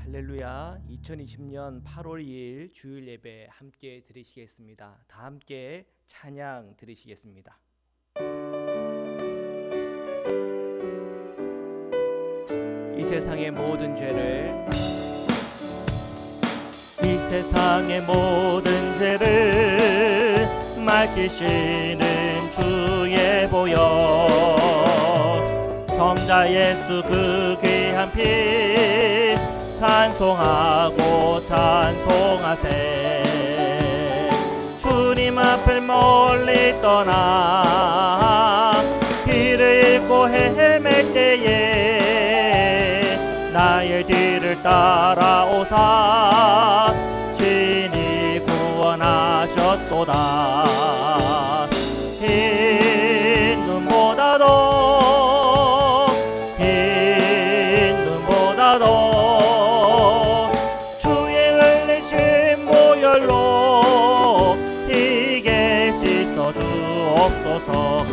할렐루야. 2020년 8월 2일 주일 예배 함께 드리시겠습니다. 다 함께 찬양 드리시겠습니다. 이 세상의 모든 죄를 맡기시는 주의 보혈, 성자 예수 그 귀한 피 찬송하고 찬송하세. 주님 앞을 멀리 떠나 길을 잃고 헤맬 때에 나의 뒤를 따라오사 친히 구원하셨도다. 흰 눈보다도 주의 흘리신 보혈로 이게 씻어 주옵소서.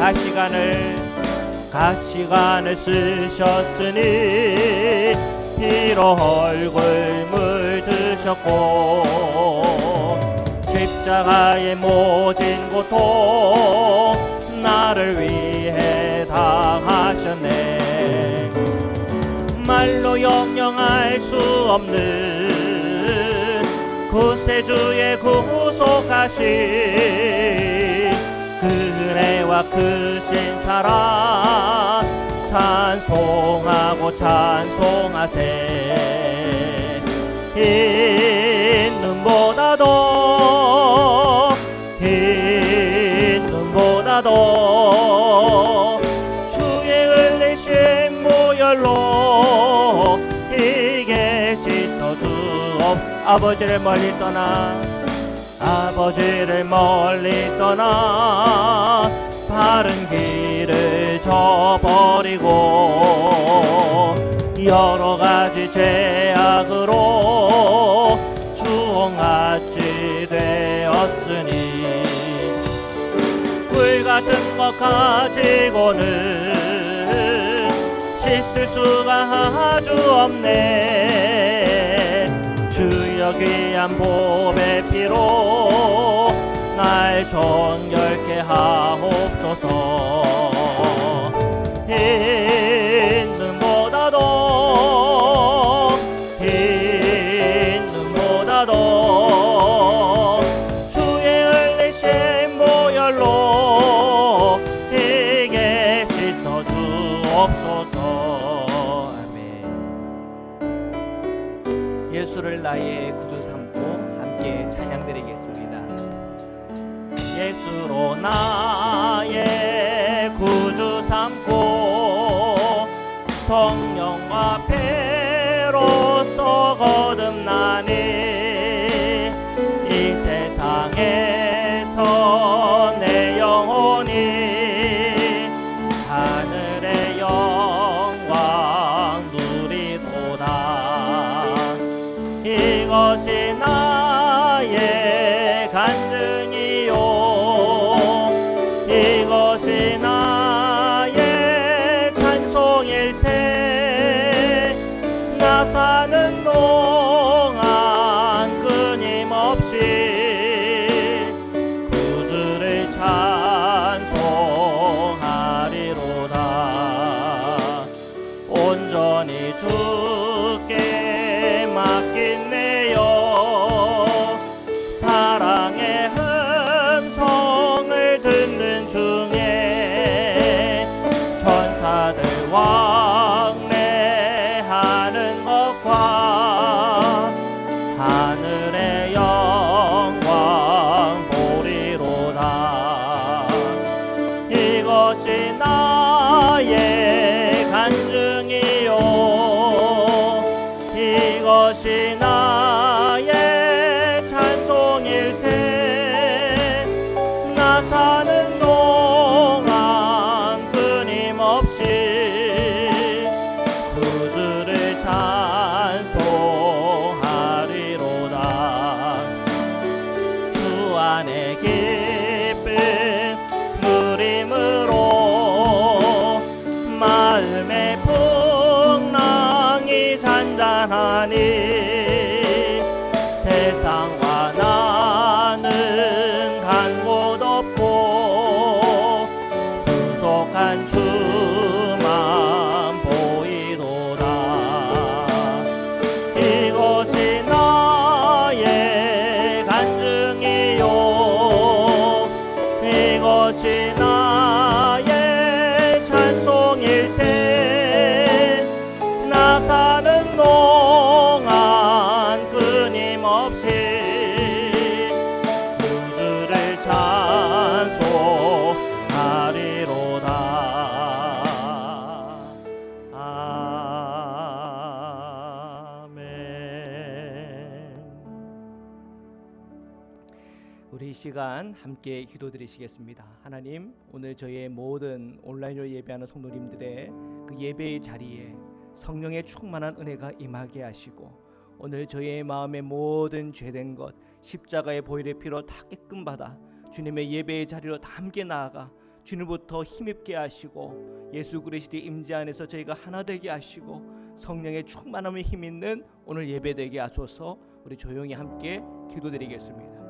갓시간을 쓰셨으니 피로 얼굴 물드셨고 십자가의 모진 고통 나를 위해 당하셨네. 말로 영영할 수 없는 구세주의 구속하신 그네와 크신 사랑 찬송하고 찬송하세. 흰 눈보다도 주의 흘리신 보혈로 이게 씻어 주옵. 아버지를 멀리 떠나 바른 길을 저버리고 여러 가지 죄악으로 주홍같이 되었으니 꿀 같은 것 가지고는 씻을 수가 아주 없네. 주여 귀한 보배 피로 날 정결케 하옵소서. 흰 눈보다도 주의 흘리신 보혈로 이게 씻어 주옵소서. 아멘. 예수를 나의 구주 삼고 함께 찬양드리겠습니다. 예수로 나의 구주 삼고 성령과 배로써 거듭나니 이 세상에서 내 영혼이 하늘의 영광 누리도다. 이것이 나의 간증이요, 이것이 나의 찬송일세. 나 사는 동안 끊임없이 구주를 찬송하리로다. 온전히 주께 맡긴 내 영, 사랑의 음성을 듣는 중에 천사들 왕래하는 것과 하늘의 영광 보리로다. 이것이 나의 간증이요, 이것이 나의 찬송일세. 나 사는 동안 끊임없이 구주를 찬송하리로다. 주 안에 기쁨 누림으로 마음의 풍랑이 잔잔한 하나님, 세상과 나는 간 곳 없고 부족한 주만 보이도다. 이것이 나의 간증이요, 이것이 나의 찬송일세. 나 사는 동안 끊임없이 구주를 찬송하리로다. 아멘. 우리 이 시간 함께 기도드리시겠습니다. 하나님, 오늘 저희의 모든 온라인으로 예배하는 성도님들의 그 예배의 자리에 성령의 충만한 은혜가 임하게 하시고, 오늘 저희의 마음의 모든 죄된 것 십자가의 보혈의 피로 다 깨끔 받아 주님의 예배의 자리로 다 함께 나아가 주님부터 힘입게 하시고, 예수 그리스도의 임재 안에서 저희가 하나 되게 하시고, 성령의 충만함에 힘있는 오늘 예배되게 하소서. 우리 조용히 함께 기도드리겠습니다.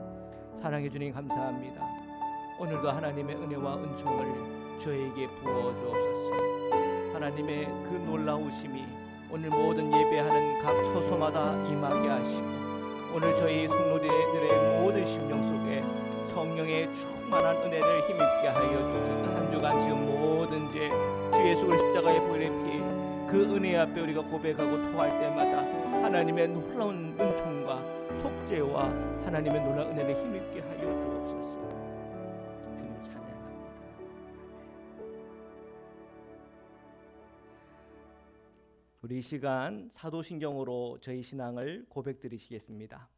사랑해 주님, 감사합니다. 오늘도 하나님의 은혜와 은총을 저에게 부어 주옵소서. 하나님의 그 놀라우심이 오늘 모든 예배하는 각 처소마다 임하게 하시고, 오늘 저희 성도들의 모든 심령 속에 성령의 충만한 은혜를 힘입게 하여 주옵소서. 한 주간 지금 모든 죄 주 예수 그리스도 십자가의 보혈의 피, 그 은혜 앞에 우리가 고백하고 토할 때마다 하나님의 놀라운 은총과 속죄와 하나님의 놀라운 은혜를 힘입게 하여 주옵소서. 주님 찬양합니다. 우리 이 시간 사도신경으로 저희 신앙을 고백드리시겠습니다.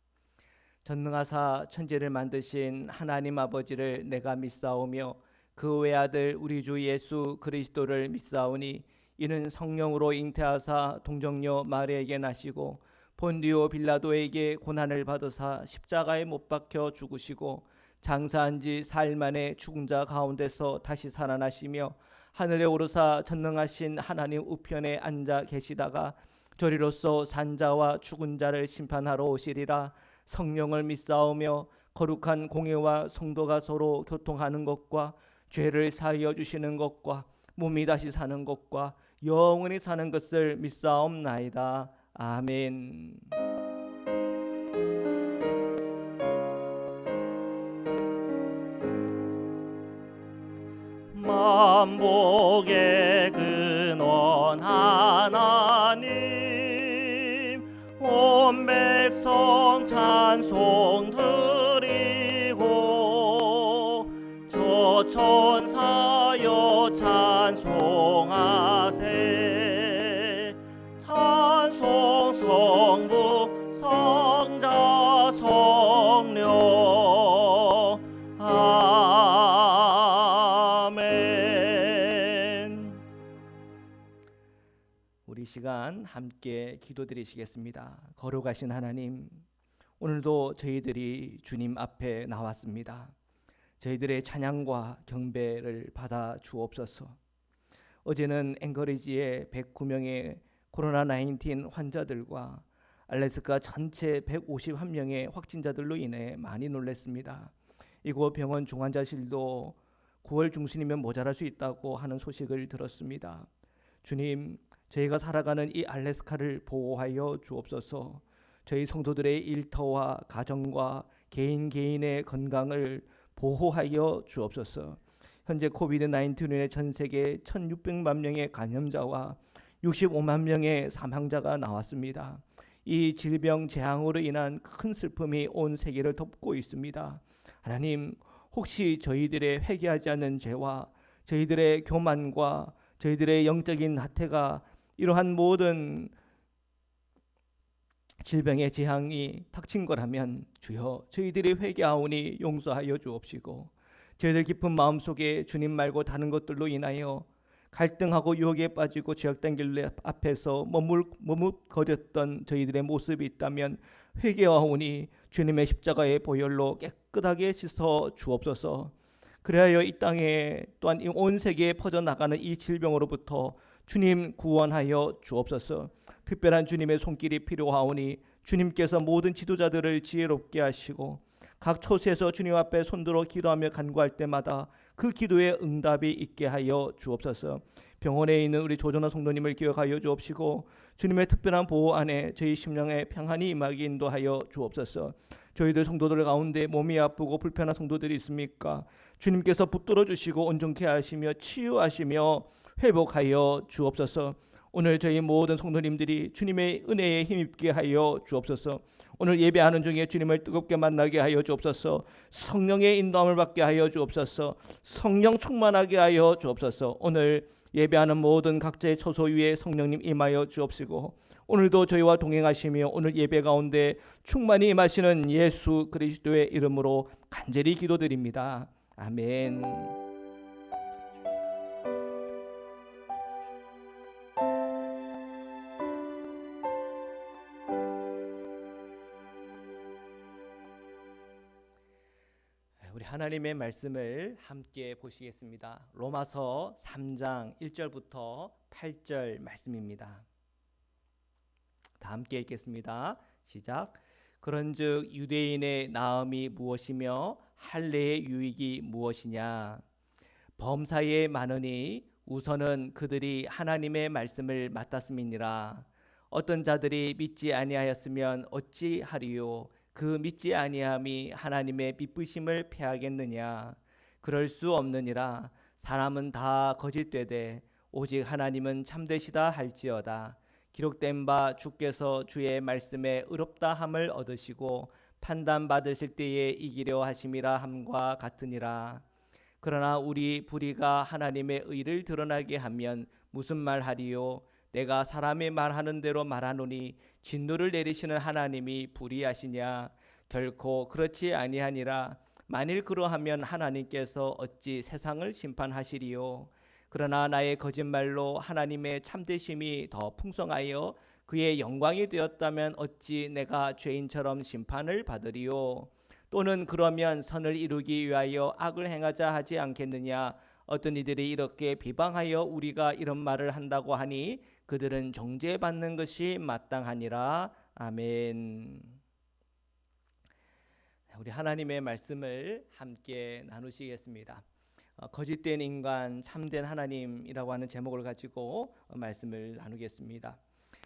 전능하사 천지를 만드신 하나님 아버지를 내가 믿사오며 그 외아들 우리 주 예수 그리스도를 믿사오니, 이는 성령으로 잉태하사 동정녀 마리아에게 나시고 본디오 빌라도에게 고난을 받으사 십자가에 못 박혀 죽으시고 장사한 지 사흘 만에 죽은 자 가운데서 다시 살아나시며 하늘에 오르사 전능하신 하나님 우편에 앉아 계시다가 저리로서 산자와 죽은 자를 심판하러 오시리라. 성령을 믿사오며 거룩한 공회와 성도가 서로 교통하는 것과 죄를 사하여 주시는 것과 몸이 다시 사는 것과 영원히 사는 것을 믿사옵나이다. 아멘. 만복의 근원 하나님, 온 백성 찬송 드리고 저 천사여 찬송하세. 찬송 성부 성자 성령. 아멘. 우리 시간 함께 기도드리시겠습니다. 거룩하신 하나님, 오늘도 저희들이 주님 앞에 나왔습니다. 저희들의 찬양과 경배를 받아 주옵소서. 어제는 앵커리지의 109명의 코로나19 환자들과 알래스카 전체 151명의 확진자들로 인해 많이 놀랐습니다. 이곳 병원 중환자실도 9월 중순이면 모자랄 수 있다고 하는 소식을 들었습니다. 주님, 저희가 살아가는 이 알래스카를 보호하여 주옵소서. 저희 성도들의 일터와 가정과 개인의 건강을 보호하여 주옵소서. 현재 코비드-19로 인해 전 세계 1600만 명의 감염자와 65만 명의 사망자가 나왔습니다. 이 질병 재앙으로 인한 큰 슬픔이 온 세계를 덮고 있습니다. 하나님, 혹시 저희들의 회개하지 않는 죄와 저희들의 교만과 저희들의 영적인 나태가 이러한 모든 질병의 재앙이 닥친 거라면 주여 저희들이 회개하오니 용서하여 주옵시고, 저희들 깊은 마음속에 주님 말고 다른 것들로 인하여 갈등하고 유혹에 빠지고 죄악된 길 앞에서 머뭇거렸던 저희들의 모습이 있다면 회개하오니 주님의 십자가의 보혈로 깨끗하게 씻어 주옵소서. 그래야 이 땅에 또한 온 세계에 퍼져나가는 이 질병으로부터 주님 구원하여 주옵소서. 특별한 주님의 손길이 필요하오니 주님께서 모든 지도자들을 지혜롭게 하시고 각 처소에서 주님 앞에 손들어 기도하며 간구할 때마다 그 기도에 응답이 있게 하여 주옵소서. 병원에 있는 우리 조전화 성도님을 기억하여 주옵시고 주님의 특별한 보호 안에 저희 심령에 평안이 임하게 인도하여 주옵소서. 저희들 성도들 가운데 몸이 아프고 불편한 성도들이 있습니까? 주님께서 붙들어 주시고 온전케 하시며 치유하시며 회복하여 주옵소서. 오늘 저희 모든 성도님들이 주님의 은혜에 힘입게 하여 주옵소서. 오늘 예배하는 중에 주님을 뜨겁게 만나게 하여 주옵소서. 성령의 인도함을 받게 하여 주옵소서. 성령 충만하게 하여 주옵소서. 오늘 예배하는 모든 각자의 처소 위에 성령님 임하여 주옵시고 오늘도 저희와 동행하시며 오늘 예배 가운데 충만히 임하시는 예수 그리스도의 이름으로 간절히 기도드립니다. 아멘. 우리 하나님의 말씀을 함께 보시겠습니다. 로마서 3장 1절부터 8절 말씀입니다. 다 함께 읽겠습니다. 시작. 그런즉 유대인의 나음이 무엇이며 할례의 유익이 무엇이냐? 범사에 많으니 우선은 그들이 하나님의 말씀을 맡았음이니라. 어떤 자들이 믿지 아니하였으면 어찌하리요? 그 믿지 아니함이 하나님의 미쁘심을 패하겠느냐? 그럴 수 없느니라. 사람은 다 거짓되되 오직 하나님은 참되시다 할지어다. 기록된 바 주께서 주의 말씀에 의롭다 함을 얻으시고 판단 받으실 때에 이기려 하심이라 함과 같으니라. 그러나 우리 불의가 하나님의 의를 드러나게 하면 무슨 말하리요? 내가 사람이 말하는 대로 말하노니 진노를 내리시는 하나님이 불의하시냐? 결코 그렇지 아니하니라. 만일 그러하면 하나님께서 어찌 세상을 심판하시리요? 그러나 나의 거짓말로 하나님의 참되심이 더 풍성하여 그의 영광이 되었다면 어찌 내가 죄인처럼 심판을 받으리요? 또는 그러면 선을 이루기 위하여 악을 행하자 하지 않겠느냐? 어떤 이들이 이렇게 비방하여 우리가 이런 말을 한다고 하니 그들은 정죄받는 것이 마땅하니라. 아멘. 우리 하나님의 말씀을 함께 나누시겠습니다. 거짓된 인간 참된 하나님이라고 하는 제목을 가지고 말씀을 나누겠습니다.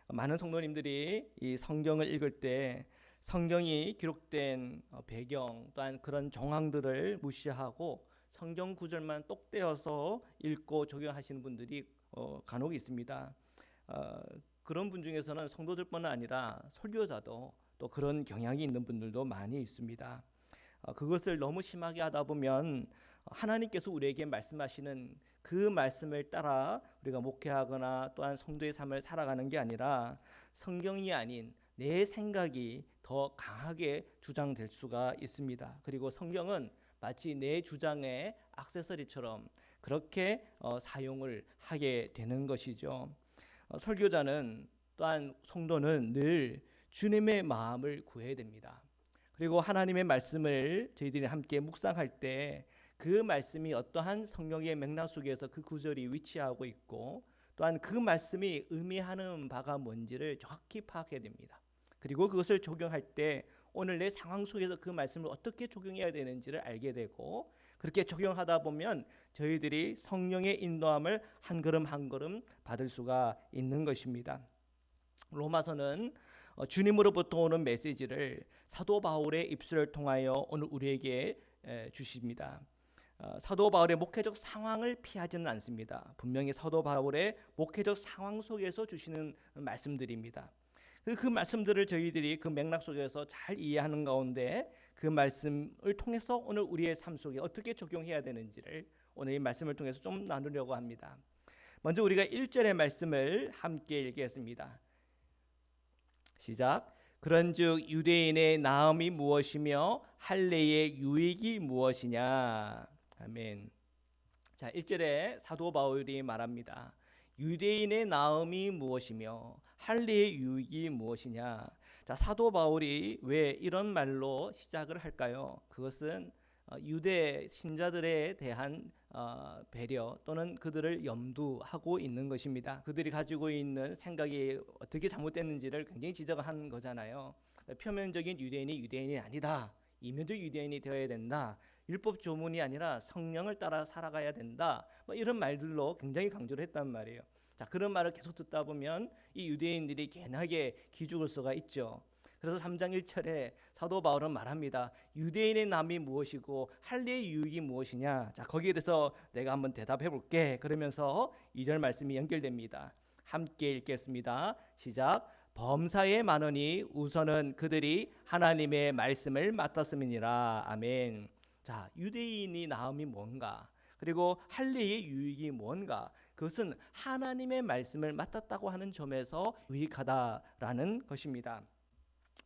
많은 성도님들이 이 성경을 읽을 때 성경이 기록된 배경 또한 그런 정황들을 무시하고 성경 구절만 똑 떼어서 읽고 적용하시는 분들이 간혹 있습니다. 그런 분 중에서는 성도들뿐 아니라 설교자도 또 그런 경향이 있는 분들도 많이 있습니다. 그것을 너무 심하게 하다 보면 하나님께서 우리에게 말씀하시는 그 말씀을 따라 우리가 목회하거나 또한 성도의 삶을 살아가는 게 아니라 성경이 아닌 내 생각이 더 강하게 주장될 수가 있습니다. 그리고 성경은 마치 내 주장의 액세서리처럼 그렇게 사용을 하게 되는 것이죠. 설교자는 또한 성도는 늘 주님의 마음을 구해야 됩니다. 그리고 하나님의 말씀을 저희들이 함께 묵상할 때 그 말씀이 어떠한 성경의 맥락 속에서 그 구절이 위치하고 있고 또한 그 말씀이 의미하는 바가 뭔지를 정확히 파악해야 됩니다. 그리고 그것을 적용할 때 오늘 내 상황 속에서 그 말씀을 어떻게 적용해야 되는지를 알게 되고 그렇게 적용하다 보면 저희들이 성령의 인도함을 한 걸음 한 걸음 받을 수가 있는 것입니다. 로마서는 주님으로부터 오는 메시지를 사도 바울의 입술을 통하여 오늘 우리에게 주십니다. 사도 바울의 목회적 상황을 피하지는 않습니다. 분명히 사도 바울의 목회적 상황 속에서 주시는 말씀들입니다. 그 말씀들을 저희들이 그 맥락 속에서 잘 이해하는 가운데 그 말씀을 통해서 오늘 우리의 삶 속에 어떻게 적용해야 되는지를 오늘 이 말씀을 통해서 좀 나누려고 합니다. 먼저 우리가 1절의 말씀을 함께 읽겠습니다. 시작. 그런즉 유대인의 나음이 무엇이며 할례의 유익이 무엇이냐? 아멘. 자, 1절에 사도 바울이 말합니다. 유대인의 나음이 무엇이며 할례의 유익이 무엇이냐? 자, 사도 바울이 왜 이런 말로 시작을 할까요? 그것은 유대 신자들에 대한 배려 또는 그들을 염두하고 있는 것입니다. 그들이 가지고 있는 생각이 어떻게 잘못됐는지를 굉장히 지적한 거잖아요. 표면적인 유대인이 유대인이 아니다. 이면적 유대인이 되어야 된다. 율법 조문이 아니라 성령을 따라 살아가야 된다. 뭐 이런 말들로 굉장히 강조를 했단 말이에요. 자, 그런 말을 계속 듣다 보면 이 유대인들이 괜하게 기죽을 수가 있죠. 그래서 3장 1절에 사도 바울은 말합니다. 유대인의 남이 무엇이고 할례의 유익이 무엇이냐. 자, 거기에 대해서 내가 한번 대답해 볼게. 그러면서 2절 말씀이 연결됩니다. 함께 읽겠습니다. 시작. 범사에 많으니 우선은 그들이 하나님의 말씀을 맡았음이니라. 아멘. 자, 유대인이 나음이 뭔가, 그리고 할례의 유익이 뭔가, 그것은 하나님의 말씀을 맡았다고 하는 점에서 유익하다라는 것입니다.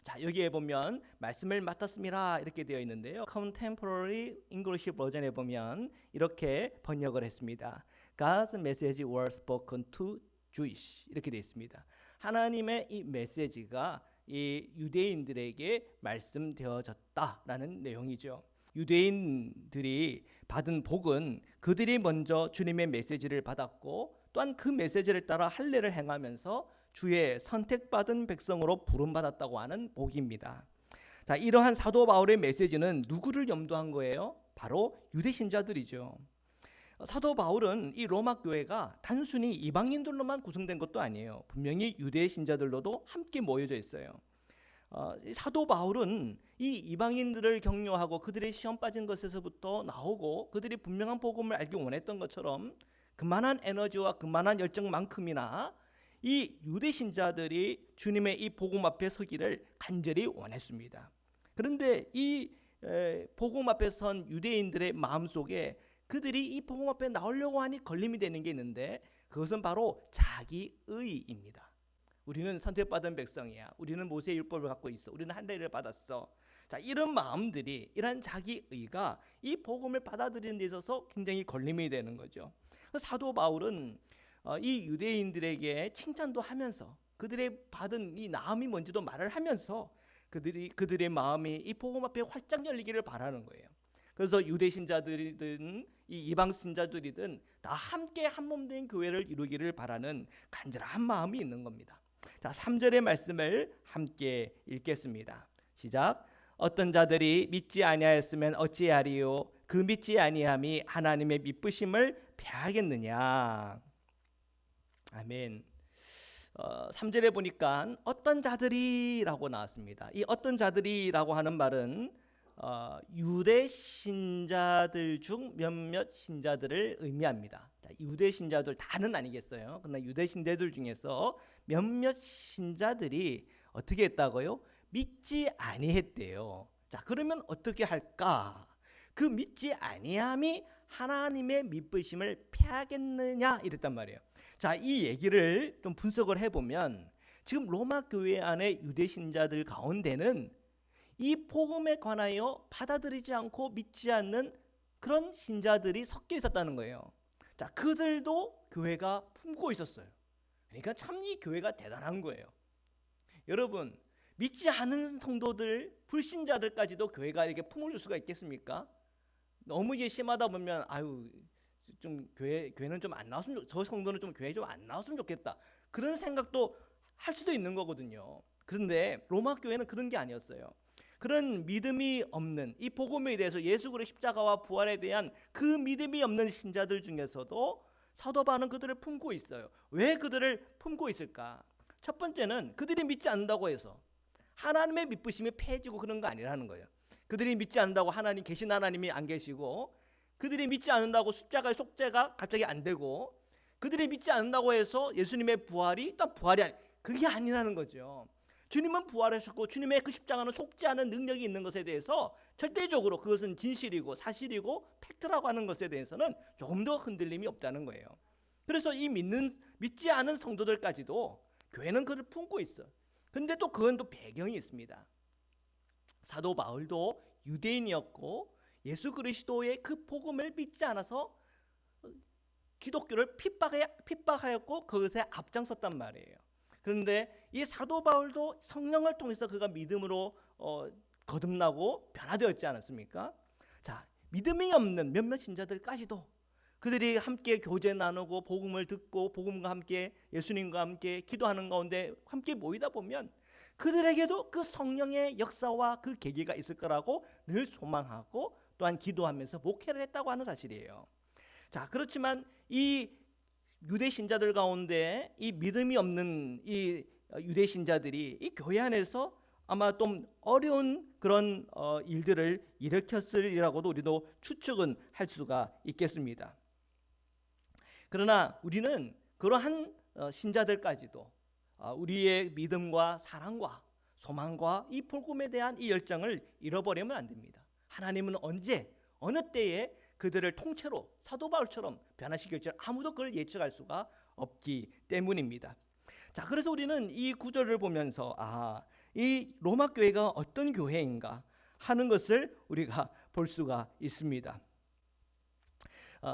자, 여기에 보면 말씀을 맡았습니다 이렇게 되어 있는데요. Contemporary English 버전에 보면 이렇게 번역을 했습니다. God's message was spoken to Jewish 이렇게 되어 있습니다. 하나님의 이 메시지가 이 유대인들에게 말씀되어졌다라는 내용이죠. 유대인들이 받은 복은 그들이 먼저 주님의 메시지를 받았고 또한 그 메시지를 따라 할례를 행하면서 주의 선택받은 백성으로 부름받았다고 하는 복입니다. 자, 이러한 사도 바울의 메시지는 누구를 염두한 거예요? 바로 유대 신자들이죠. 사도 바울은 이 로마 교회가 단순히 이방인들로만 구성된 것도 아니에요. 분명히 유대 신자들로도 함께 모여져 있어요. 사도 바울은 이 이방인들을 격려하고 그들의 시험 빠진 것에서부터 나오고 그들이 분명한 복음을 알기 원했던 것처럼 그만한 에너지와 그만한 열정만큼이나 이 유대 신자들이 주님의 이 복음 앞에 서기를 간절히 원했습니다. 그런데 이 복음 앞에 선 유대인들의 마음속에 그들이 이 복음 앞에 나오려고 하니 걸림이 되는 게 있는데 그것은 바로 자기의입니다. 우리는 선택받은 백성이야. 우리는 모세의 율법을 갖고 있어. 우리는 할례를 받았어. 자, 이런 마음들이, 이런 자기의가 이 복음을 받아들이는 데 있어서 굉장히 걸림이 되는 거죠. 사도 바울은 이 유대인들에게 칭찬도 하면서 그들의 받은 이 나음이 뭔지도 말을 하면서 그들의 마음이 이 복음 앞에 활짝 열리기를 바라는 거예요. 그래서 유대 신자들이든 이 이방 신자들이든 다 함께 한 몸 된 교회를 이루기를 바라는 간절한 마음이 있는 겁니다. 자, 3절의 말씀을 함께 읽겠습니다. 시작. 어떤 자들이 믿지 아니하였으면 어찌하리요? 그 믿지 아니함이 하나님의 미쁘심을 패하겠느냐. 아멘. 3절에 보니까 어떤 자들이라고 나왔습니다. 이 어떤 자들이라고 하는 말은 유대 신자들 중 몇몇 신자들을 의미합니다. 자, 유대 신자들 다는 아니겠어요. 그러나 유대 신자들 중에서 몇몇 신자들이 어떻게 했다고요? 믿지 아니했대요. 자, 그러면 어떻게 할까? 그 믿지 아니함이 하나님의 미쁘심을 패하겠느냐 이랬단 말이에요. 자, 이 얘기를 좀 분석을 해보면 지금 로마 교회 안에 유대 신자들 가운데는 이 복음에 관하여 받아들이지 않고 믿지 않는 그런 신자들이 섞여 있었다는 거예요. 자, 그들도 교회가 품고 있었어요. 그러니까 참 이 교회가 대단한 거예요. 여러분, 믿지 않은 성도들, 불신자들까지도 교회가 이렇게 품을 줄 수가 있겠습니까? 너무 이게 심하다 보면 좀 교회는 좀 안 나왔으면 저 성도는 좀 교회 좀 안 나왔으면 좋겠다. 그런 생각도 할 수도 있는 거거든요. 그런데 로마 교회는 그런 게 아니었어요. 그런 믿음이 없는 이 복음에 대해서 예수 그리스도의 십자가와 부활에 대한 그 믿음이 없는 신자들 중에서도 사도 바울은 그들을 품고 있어요. 왜 그들을 품고 있을까? 첫 번째는 그들이 믿지 않는다고 해서 하나님의 미쁘심이 패해지고 그런 거 아니라는 거예요. 그들이 믿지 않는다고 하나님 계신 하나님이 안 계시고 그들이 믿지 않는다고 십자가의 속죄가 갑자기 안 되고 그들이 믿지 않는다고 해서 예수님의 부활이 또 부활이 그게 아니라는 거죠. 주님은 부활하셨고 주님의 그 십자가는 속죄하는 능력이 있는 것에 대해서 절대적으로 그것은 진실이고 사실이고 팩트라고 하는 것에 대해서는 조금 더 흔들림이 없다는 거예요. 그래서 이 믿지 않은 성도들까지도 교회는 그를 품고 있어. 근데 또 그건 또 배경이 있습니다. 사도 바울도 유대인이었고 예수 그리스도의 그 복음을 믿지 않아서 기독교를 핍박하였고 그것에 앞장섰단 말이에요. 그런데 이 사도 바울도 성령을 통해서 그가 믿음으로 거듭나고 변화되었지 않았습니까? 자, 믿음이 없는 몇몇 신자들까지도 그들이 함께 교제 나누고 복음을 듣고 복음과 함께 예수님과 함께 기도하는 가운데 함께 모이다 보면 그들에게도 그 성령의 역사와 그 계기가 있을 거라고 늘 소망하고 또한 기도하면서 목회를 했다고 하는 사실이에요. 자, 그렇지만 이 유대 신자들 가운데 이 믿음이 없는 이 유대 신자들이 이 교회 안에서 아마 좀 어려운 그런 일들을 일으켰으리라고도 우리도 추측은 할 수가 있겠습니다. 그러나 우리는 그러한 신자들까지도 우리의 믿음과 사랑과 소망과 이 복음에 대한 이 열정을 잃어버리면 안 됩니다. 하나님은 언제 어느 때에 그들을 통째로 사도 바울처럼 변화시킬지 아무도 그걸 예측할 수가 없기 때문입니다. 자, 그래서 우리는 이 구절을 보면서 이 로마 교회가 어떤 교회인가 하는 것을 우리가 볼 수가 있습니다.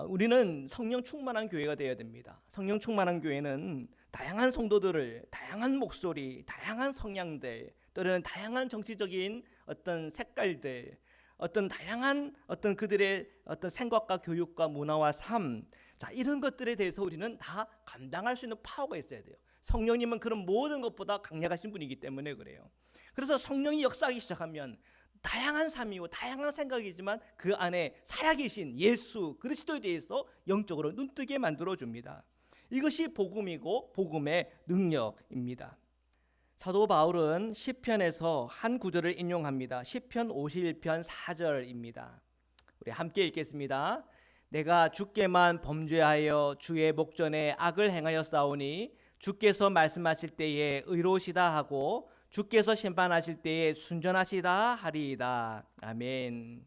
우리는 성령 충만한 교회가 되어야 됩니다. 성령 충만한 교회는 다양한 성도들을 다양한 목소리, 다양한 성향들, 또는 다양한 정치적인 어떤 색깔들, 어떤 다양한 어떤 그들의 어떤 생각과 교육과 문화와 삶, 자, 이런 것들에 대해서 우리는 다 감당할 수 있는 파워가 있어야 돼요. 성령님은 그런 모든 것보다 강력하신 분이기 때문에 그래요. 그래서 성령이 역사하기 시작하면 다양한 삶이고 다양한 생각이지만 그 안에 살아계신 예수 그리스도에 대해서 영적으로 눈뜨게 만들어줍니다. 이것이 복음이고 복음의 능력입니다. 사도 바울은 시편에서 한 구절을 인용합니다. 시편 51편 4절입니다. 우리 함께 읽겠습니다. 내가 주께만 범죄하여 주의 목전에 악을 행하였사오니 주께서 말씀하실 때에 의로우시다 하고 주께서 심판하실 때에 순전하시다 하리이다. 아멘.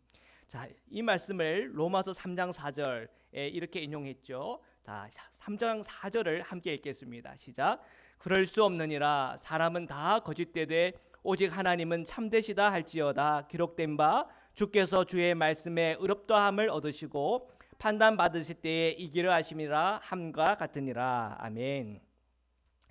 자, 이 말씀을 로마서 3장 4절에 이렇게 인용했죠. 자, 3장 4절을 함께 읽겠습니다. 시작. 그럴 수 없느니라 사람은 다 거짓되되 오직 하나님은 참되시다 할지어다. 기록된 바 주께서 주의 말씀에 의롭다함을 얻으시고 판단 받으실 때에 이기려 하심이라 함과 같으니라. 아멘.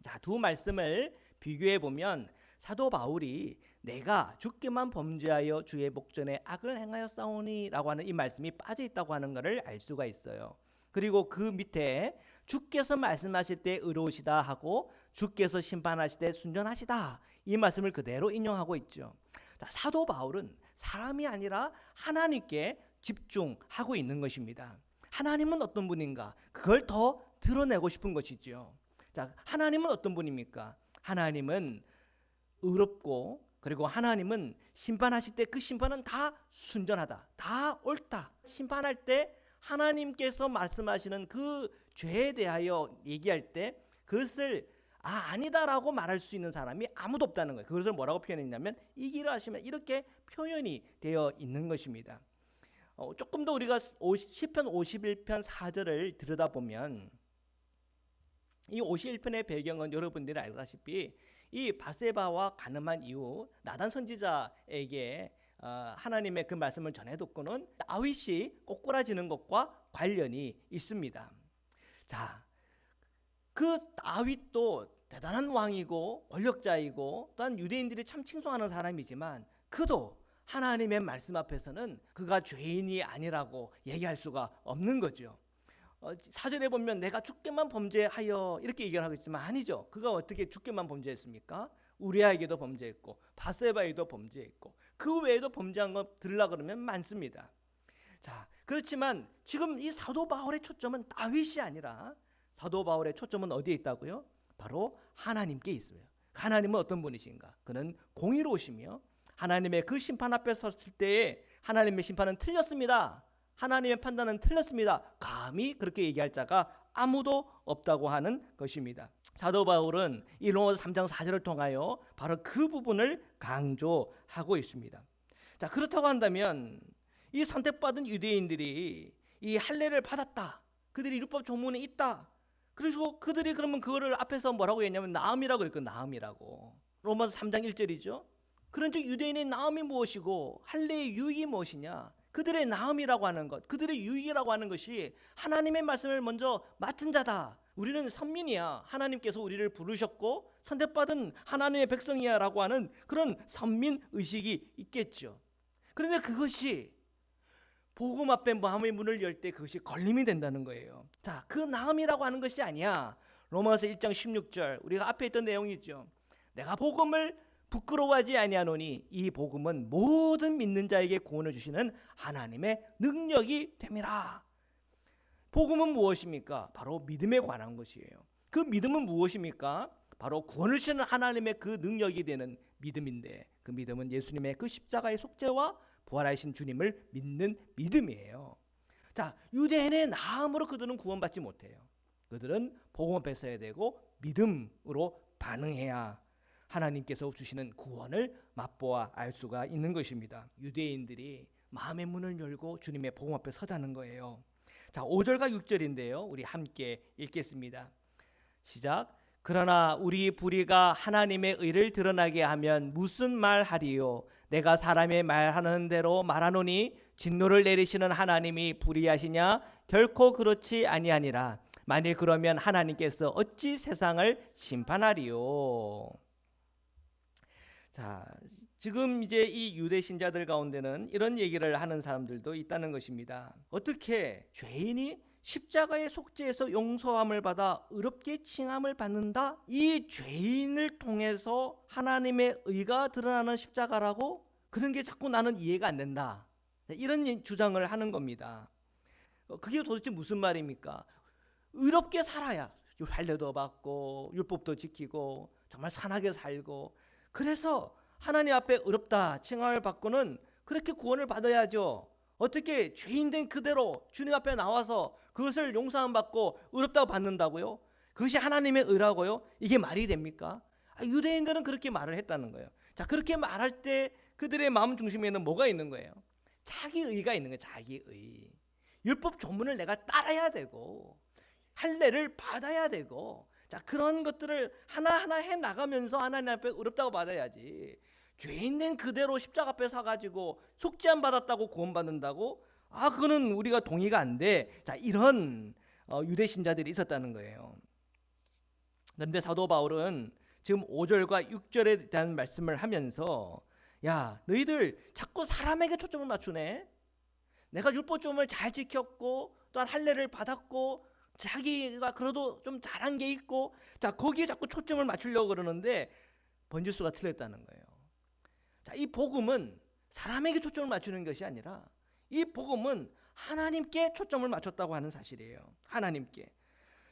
자, 두 말씀을 비교해 보면 사도 바울이 내가 주께만 범죄하여 주의 목전에 악을 행하였사오니 라고 하는 이 말씀이 빠져 있다고 하는 것을 알 수가 있어요. 그리고 그 밑에 주께서 말씀하실 때 의로우시다 하고 주께서 심판하실 때 순전하시다, 이 말씀을 그대로 인용하고 있죠. 자, 사도 바울은 사람이 아니라 하나님께 집중하고 있는 것입니다. 하나님은 어떤 분인가, 그걸 더 드러내고 싶은 것이죠. 자, 하나님은 어떤 분입니까? 하나님은 의롭고, 그리고 하나님은 심판하실 때 그 심판은 다 순전하다, 다 옳다. 심판할 때 하나님께서 말씀하시는 그 죄에 대하여 얘기할 때 그것을 아니다라고 말할 수 있는 사람이 아무도 없다는 거예요. 그것을 뭐라고 표현했냐면 이기려 하시면, 이렇게 표현이 되어 있는 것입니다. 조금 더 우리가 시편 51편 4절을 들여다보면, 이 51편의 배경은 여러분들이 알다시피 이 바세바와 간음한 이후 나단 선지자에게 하나님의 그 말씀을 전해듣고는 다윗이 꼬꾸라지는 것과 관련이 있습니다. 자, 그 다윗도 대단한 왕이고 권력자이고 또한 유대인들이 참 칭송하는 사람이지만 그도 하나님의 말씀 앞에서는 그가 죄인이 아니라고 얘기할 수가 없는 거죠. 사절에 보면 내가 주께만 범죄하여 이렇게 얘기를 하고 있지만 아니죠. 그가 어떻게 주께만 범죄했습니까? 우리아에게도 범죄했고 바세바에도 범죄했고 그 외에도 범죄한 거 들으려고 그러면 많습니다. 자, 그렇지만 지금 이 사도 바울의 초점은 다윗이 아니라 사도 바울의 초점은 어디에 있다고요? 바로 하나님께 있어요. 하나님은 어떤 분이신가? 그는 공의로우시며 하나님의 그 심판 앞에 섰을 때에 하나님의 심판은 틀렸습니다, 하나님의 판단은 틀렸습니다, 감히 그렇게 얘기할 자가 아무도 없다고 하는 것입니다. 사도 바울은 이 로마서 3장 4절을 통하여 바로 그 부분을 강조하고 있습니다. 자, 그렇다고 한다면 이 선택받은 유대인들이 이 할례를 받았다, 그들이 율법 조문에 있다, 그리고 그들이 그러면 그거를 앞에서 뭐라고 했냐면 나음이라고 그랬거든요. 나음이라고. 로마서 3장 1절이죠. 그런즉 유대인의 나음이 무엇이고 할례의 유익이 무엇이냐? 그들의 나음이라고 하는 것, 그들의 유익이라고 하는 것이 하나님의 말씀을 먼저 맡은 자다. 우리는 선민이야, 하나님께서 우리를 부르셨고 선택받은 하나님의 백성이야 라고 하는 그런 선민 의식이 있겠죠. 그런데 그것이 복음 앞에 마음의 문을 열 때 그것이 걸림이 된다는 거예요. 자, 그 나음이라고 하는 것이 아니야. 로마서 1장 16절 우리가 앞에 있던 내용이죠. 내가 복음을 부끄러워하지 아니하노니 이 복음은 모든 믿는 자에게 구원을 주시는 하나님의 능력이 됨이라. 복음은 무엇입니까? 바로 믿음에 관한 것이에요. 그 믿음은 무엇입니까? 바로 구원을 주시는 하나님의 그 능력이 되는 믿음인데, 그 믿음은 예수님의 그 십자가의 속죄와 부활하신 주님을 믿는 믿음이에요. 자, 유대인의 나음으로 그들은 구원받지 못해요. 그들은 복음 앞에 서야 되고 믿음으로 반응해야 하나님께서 주시는 구원을 맛보아 알 수가 있는 것입니다. 유대인들이 마음의 문을 열고 주님의 복음 앞에 서자는 거예요. 자, 5절과 6절인데요. 우리 함께 읽겠습니다. 시작. 그러나 우리 불의가 하나님의 의를 드러나게 하면 무슨 말하리요? 내가 사람의 말하는 대로 말하노니 진노를 내리시는 하나님이 불의하시냐? 결코 그렇지 아니하니라. 만일 그러면 하나님께서 어찌 세상을 심판하리요? 자, 지금 이제 이 유대 신자들 가운데는 이런 얘기를 하는 사람들도 있다는 것입니다. 어떻게 죄인이 십자가의 속죄에서 용서함을 받아 의롭게 칭함을 받는다? 이 죄인을 통해서 하나님의 의가 드러나는 십자가라고? 그런 게 자꾸 나는 이해가 안 된다. 이런 주장을 하는 겁니다. 그게 도대체 무슨 말입니까? 의롭게 살아야 할례도 받고 율법도 지키고 정말 선하게 살고, 그래서 하나님 앞에 의롭다 칭함을 받고는 그렇게 구원을 받아야죠. 어떻게 죄인된 그대로 주님 앞에 나와서 그것을 용서함 받고 의롭다고 받는다고요? 그것이 하나님의 의라고요? 이게 말이 됩니까? 유대인들은 그렇게 말을 했다는 거예요. 자, 그렇게 말할 때 그들의 마음 중심에는 뭐가 있는 거예요? 자기 의가 있는 거예요. 자기 의. 율법 조문을 내가 따라야 되고 할례를 받아야 되고, 자, 그런 것들을 하나하나 해 나가면서 하나님 앞에 의롭다고 받아야지, 죄인된 그대로 십자가 앞에 서가지고 속죄함 받았다고 구원받는다고? 그거는 우리가 동의가 안 돼. 자, 이런 유대 신자들이 있었다는 거예요. 그런데 사도 바울은 지금 5절과 6절에 대한 말씀을 하면서, 야, 너희들 자꾸 사람에게 초점을 맞추네. 내가 율법 조문을 잘 지켰고 또한 할례를 받았고 자기가 그래도 좀 잘한 게 있고, 자, 거기에 자꾸 초점을 맞추려고 그러는데 번지수가 틀렸다는 거예요. 자, 이 복음은 사람에게 초점을 맞추는 것이 아니라 이 복음은 하나님께 초점을 맞췄다고 하는 사실이에요. 하나님께.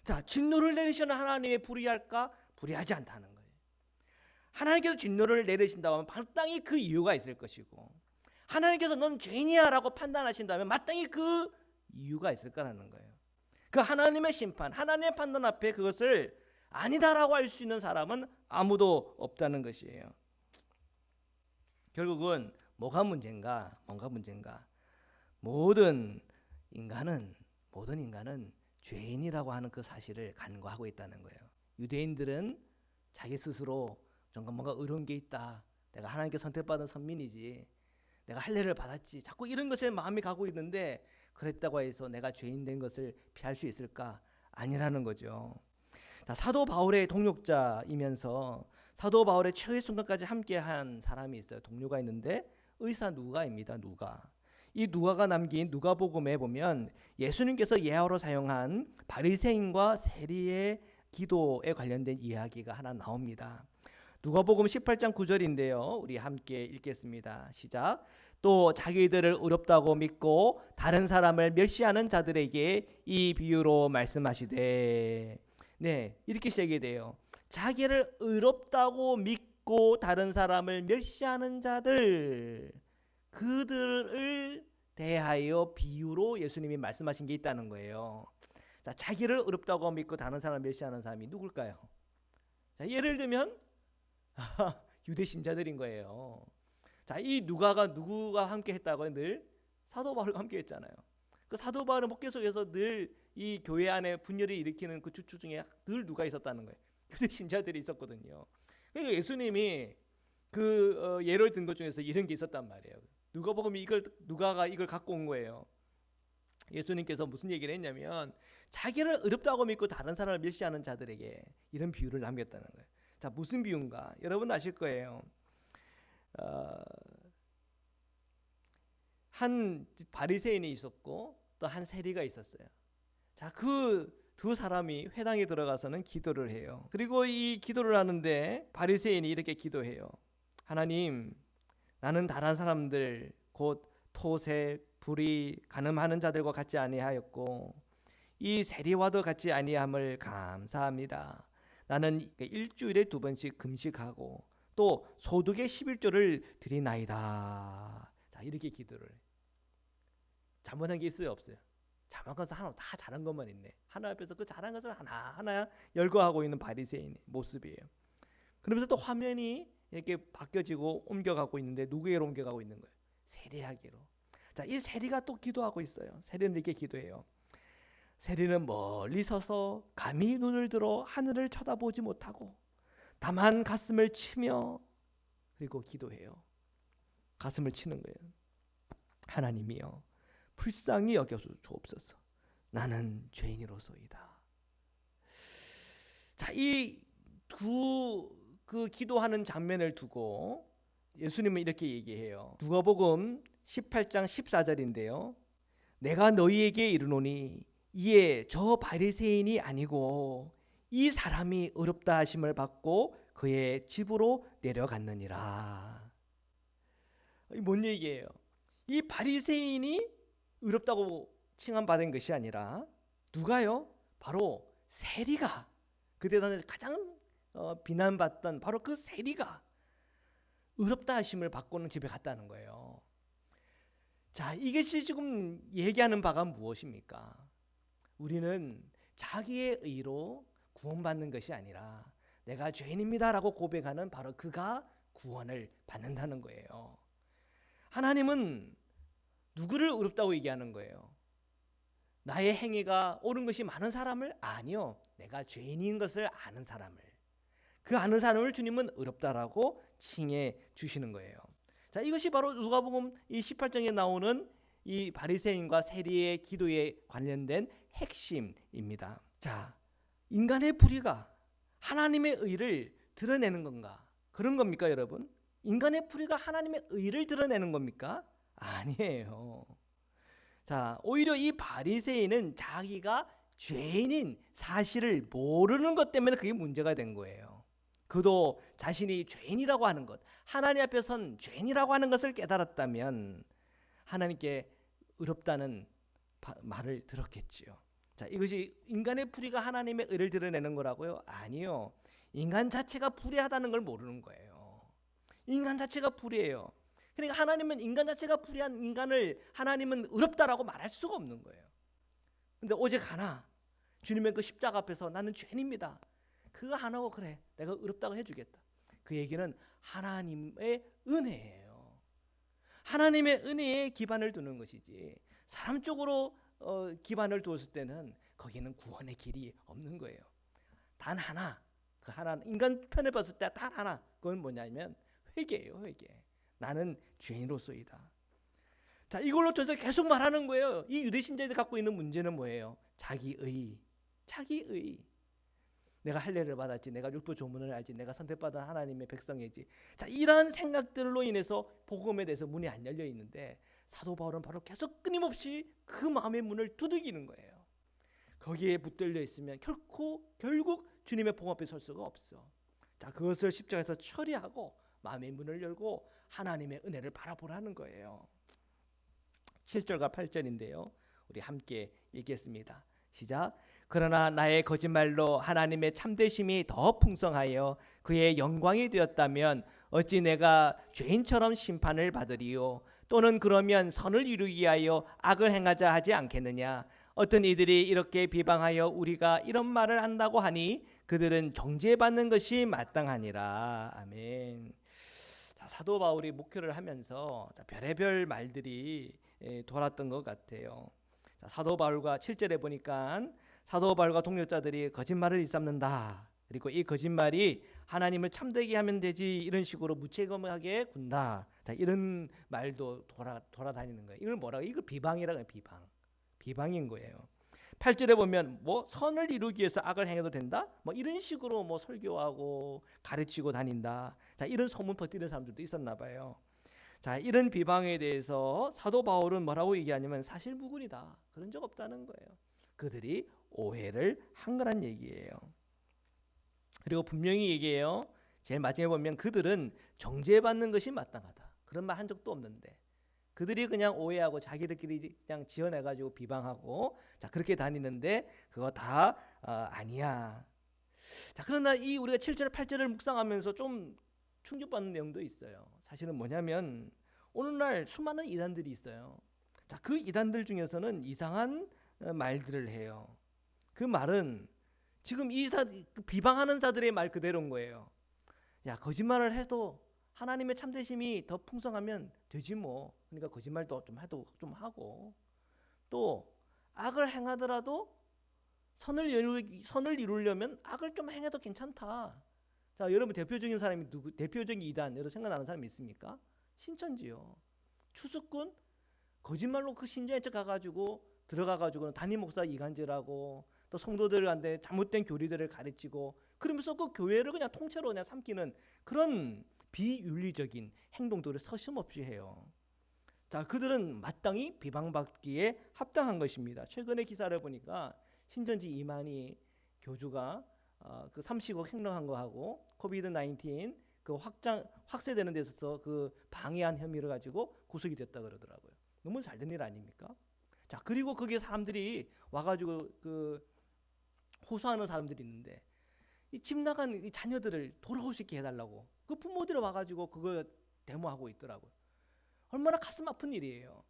자, 진노를 내리시는 하나님의 불의할까? 불의하지 않다는 거예요. 하나님께서 진노를 내리신다고 하면 마땅히 그 이유가 있을 것이고, 하나님께서 넌 죄인이야 라고 판단하신다면 마땅히 그 이유가 있을 거라는 거예요. 그 하나님의 심판, 하나님의 판단 앞에 그것을 아니다라고 할 수 있는 사람은 아무도 없다는 것이에요. 결국은 뭐가 문제인가? 뭔가 문제인가? 모든 인간은 죄인이라고 하는 그 사실을 간과하고 있다는 거예요. 유대인들은 자기 스스로 뭔가 의로운 게 있다. 내가 하나님께 선택받은 선민이지. 내가 할례를 받았지. 자꾸 이런 것에 마음이 가고 있는데, 그랬다고 해서 내가 죄인 된 것을 피할 수 있을까? 아니라는 거죠. 사도 바울의 동역자이면서 사도 바울의 최후의 순간까지 함께한 사람이 있어요. 동료가 있는데 의사 누가입니다. 누가. 이 누가가 남긴 누가복음에 보면 예수님께서 예화로 사용한 바리새인과 세리의 기도에 관련된 이야기가 하나 나옵니다. 누가복음 18장 9절인데요. 우리 함께 읽겠습니다. 시작. 또 자기들을 의롭다고 믿고 다른 사람을 멸시하는 자들에게 이 비유로 말씀하시되, 네, 이렇게 시작이 돼요. 자기를 의롭다고 믿고 다른 사람을 멸시하는 자들, 그들을 대하여 비유로 예수님이 말씀하신 게 있다는 거예요. 자, 자기를 의롭다고 믿고 다른 사람을 멸시하는 사람이 누굴까요? 자, 예를 들면 유대 신자들인 거예요. 자, 이 누구가 함께 했다고요? 늘 사도 바울과 함께 했잖아요. 그 사도 바울의 목회 속에서 늘 이 교회 안에 분열을 일으키는 그 주축 중에 늘 누가 있었다는 거예요. 유대 신자들이 있었거든요. 그러니까 예수님이 그 예를 든 것 중에서 이런 게 있었단 말이에요. 누가가 이걸 갖고 온 거예요. 예수님께서 무슨 얘기를 했냐면, 자기를 의롭다고 믿고 다른 사람을 멸시하는 자들에게 이런 비유를 남겼다는 거예요. 자, 무슨 비유인가? 여러분 아실 거예요. 한 바리새인이 있었고 또 한 세리가 있었어요. 자, 그 두 사람이 회당에 들어가서는 기도를 해요. 그리고 이 기도를 하는데 바리새인이 이렇게 기도해요. 하나님, 나는 다른 사람들 곧 토색, 불의, 간음하는 자들과 같지 아니하였고 이 세리와도 같지 아니함을 감사합니다. 나는 일주일에 2번씩 금식하고 또 소득의 11조를 드리나이다. 자, 이렇게 기도를 해요. 잘못한 게 있어요, 없어요? 잘못한 것은 하나 다 잘한 것만 있네. 하나 앞에서 그 잘한 것을 하나하나 열거하고 있는 바리새인의 모습이에요. 그러면서 또 화면이 이렇게 바뀌어지고 옮겨가고 있는데 누구에게로 옮겨가고 있는 거예요? 세리에게로. 자, 이 세리가 또 기도하고 있어요. 세리는 이렇게 기도해요. 세리는 멀리 서서 감히 눈을 들어 하늘을 쳐다보지 못하고 다만 가슴을 치며 그리고 기도해요. 가슴을 치는 거예요. 하나님이여 불쌍히 여겨 주옵소서. 나는 죄인으로소이다. 자, 이 두 그 기도하는 장면을 두고 예수님은 이렇게 얘기해요. 누가복음 18장 14절인데요. 내가 너희에게 이르노니 이에 저 바리새인이 아니고 이 사람이 의롭다 하심을 받고 그의 집으로 내려갔느니라. 뭔 얘기예요? 이 바리새인이 의롭다고 칭함받은 것이 아니라 누가요? 바로 세리가, 그때 당시 가장 비난받던 바로 그 세리가 의롭다 하심을 받고는 집에 갔다는 거예요. 자, 이것이 지금 얘기하는 바가 무엇입니까? 우리는 자기의 의로 구원받는 것이 아니라 내가 죄인입니다라고 고백하는 바로 그가 구원을 받는다는 거예요. 하나님은 누구를 의롭다고 얘기하는 거예요? 나의 행위가 옳은 것이 많은 사람을? 아니요. 내가 죄인인 것을 아는 사람을. 그 아는 사람을 주님은 의롭다라고 칭해 주시는 거예요. 자, 이것이 바로 누가복음 이 18장에 나오는 이 바리새인과 세리의 기도에 관련된 핵심입니다. 자, 인간의 불의가 하나님의 의를 드러내는 건가? 그런 겁니까, 여러분? 인간의 불의가 하나님의 의를 드러내는 겁니까? 아니에요. 자, 오히려 이 바리새인은 자기가 죄인인 사실을 모르는 것 때문에 그게 문제가 된 거예요. 그도 자신이 죄인이라고 하는 것, 하나님 앞에 선 죄인이라고 하는 것을 깨달았다면 하나님께 의롭다는 말을 들었겠지요. 자, 이것이 인간의 불의가 하나님의 의를 드러내는 거라고요? 아니요. 인간 자체가 불의하다는 걸 모르는 거예요. 인간 자체가 불의해요. 그러니까 하나님은 인간 자체가 불의한 인간을 하나님은 의롭다라고 말할 수가 없는 거예요. 근데 오직 하나, 주님의 그 십자가 앞에서 나는 죄인입니다. 그거 하나고 그래, 내가 의롭다고 해주겠다. 그 얘기는 하나님의 은혜예요. 하나님의 은혜에 기반을 두는 것이지 사람 쪽으로 기반을 두었을 때는 거기는 구원의 길이 없는 거예요. 단 하나, 그 하나, 인간 편에 봤을 때 단 하나, 그건 뭐냐면 회개예요. 회개. 나는 죄인으로서이다. 자, 이걸로 통해서 계속 말하는 거예요. 이 유대 신자들이 갖고 있는 문제는 뭐예요? 자기의. 내가 할례를 받았지, 내가 율법 조문을 알지, 내가 선택받은 하나님의 백성이지. 자, 이러한 생각들로 인해서 복음에 대해서 문이 안 열려 있는데 사도 바울은 바로 계속 끊임없이 그 마음의 문을 두들기는 거예요. 거기에 붙들려 있으면 결국 주님의 복음 앞에 설 수가 없어. 자, 그것을 십자가에서 처리하고 마음의 문을 열고 하나님의 은혜를 바라보라는 거예요. 7절과 8절인데요. 우리 함께 읽겠습니다. 시작. 그러나 나의 거짓말로 하나님의 참되심이 더 풍성하여 그의 영광이 되었다면 어찌 내가 죄인처럼 심판을 받으리요? 또는 그러면 선을 이루기 위하여 악을 행하자 하지 않겠느냐? 어떤 이들이 이렇게 비방하여 우리가 이런 말을 한다고 하니 그들은 정죄받는 것이 마땅하니라. 아멘. 자, 사도 바울이 목회를 하면서 별의별 말들이 돌았던 것 같아요. 자, 사도 바울과 7절에 보니까 사도 바울과 동료자들이 거짓말을 일삼는다. 그리고 이 거짓말이 하나님을 참되게 하면 되지, 이런 식으로 무책임하게 군다. 자, 이런 말도 돌아다니는 거예요. 이걸 뭐라고? 이걸 비방이라고 해요. 비방인 거예요. 8절에 보면 뭐 선을 이루기 위해서 악을 행해도 된다? 뭐 이런 식으로 뭐 설교하고 가르치고 다닌다. 자, 이런 소문 퍼뜨리는 사람들도 있었나 봐요. 자, 이런 비방에 대해서 사도 바울은 뭐라고 얘기하냐면 사실무근이다. 그런 적 없다는 거예요. 그들이 오해를 한 거란 얘기예요. 그리고 분명히 얘기해요. 제일 마지막에 보면 그들은 정죄받는 것이 마땅하다. 그런 말 한 적도 없는데 그들이 그냥 오해하고 자기들끼리 그냥 지어내가지고 비방하고 자 그렇게 다니는데 그거 다 아니야. 자 그러나 이 우리가 7절 8절을 묵상하면서 좀 충격받는 내용도 있어요. 사실은 뭐냐면 오늘날 수많은 이단들이 있어요. 자 그 이단들 중에서는 이상한 말들을 해요. 그 말은 지금 비방하는 자들의 말 그대로인 거예요. 야 거짓말을 해도 하나님의 참되심이 더 풍성하면 되지 뭐. 그러니까 거짓말도 좀 하고 또 악을 행하더라도 선을 이루려면 악을 좀 행해도 괜찮다. 자 여러분 대표적인 사람이 누구? 대표적인 이단 여러분 생각나는 사람이 있습니까? 신천지요. 추수꾼 거짓말로 그 신자인 척 가가지고 들어가가지고는 담임 목사 이간질하고 또 성도들한테 잘못된 교리들을 가르치고 그러면서 그 교회를 그냥 통째로 그냥 삼키는 그런 비윤리적인 행동들을 서슴없이 해요. 자, 그들은 마땅히 비방받기에 합당한 것입니다. 최근에 기사를 보니까 신천지 이만희 교주가 그 30억 횡령한 거하고 코비드 19 그 확산되는 데 있어서 그 방해한 혐의를 가지고 구속이 됐다 그러더라고요. 너무 잘된 일 아닙니까? 자, 그리고 거기에 사람들이 와가지고 그 호소하는 사람들이 있는데 이 집 나간 이 자녀들을 돌아올 수 있게 해달라고 그 부모들이 와가지고 그거 데모하고 있더라고요. 얼마나 가슴 아픈 일이에요.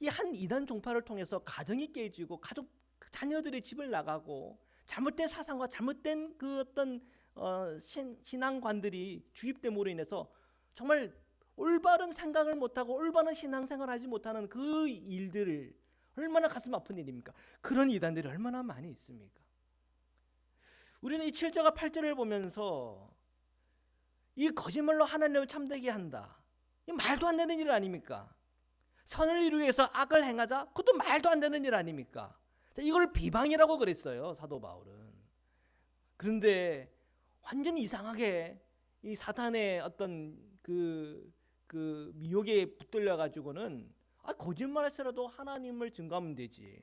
이 한 이단 종파를 통해서 가정이 깨지고 가족 자녀들의 집을 나가고 잘못된 사상과 잘못된 그 어떤 신앙관들이 주입됨으로 인해서 정말 올바른 생각을 못하고 올바른 신앙생활을 하지 못하는 그 일들을 얼마나 가슴 아픈 일입니까? 그런 이단들이 얼마나 많이 있습니까? 우리는 이 7절과 8절을 보면서 이 거짓말로 하나님을 참되게 한다. 이 말도 안 되는 일 아닙니까? 선을 이루기 위해서 악을 행하자? 그것도 말도 안 되는 일 아닙니까? 자, 이걸 비방이라고 그랬어요, 사도 바울은. 그런데 완전히 이상하게 이 사탄의 어떤 그 미혹에 붙들려 가지고는 거짓말했어라도 하나님을 증거하면 되지.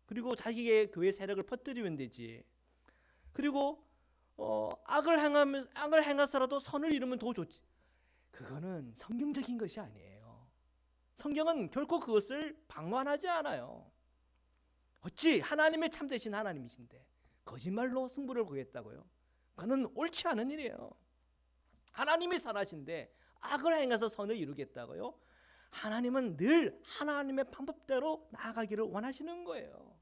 그리고 자기의 교회 세력을 퍼뜨리면 되지. 그리고 악을 행하서라도 선을 이루면 더 좋지. 그거는 성경적인 것이 아니에요. 성경은 결코 그것을 방관하지 않아요. 어찌 하나님의 참되신 하나님이신데 거짓말로 승부를 보겠다고요? 그건 옳지 않은 일이에요. 하나님이 선하신데 악을 행해서 선을 이루겠다고요? 하나님은 늘 하나님의 방법대로 나아가기를 원하시는 거예요.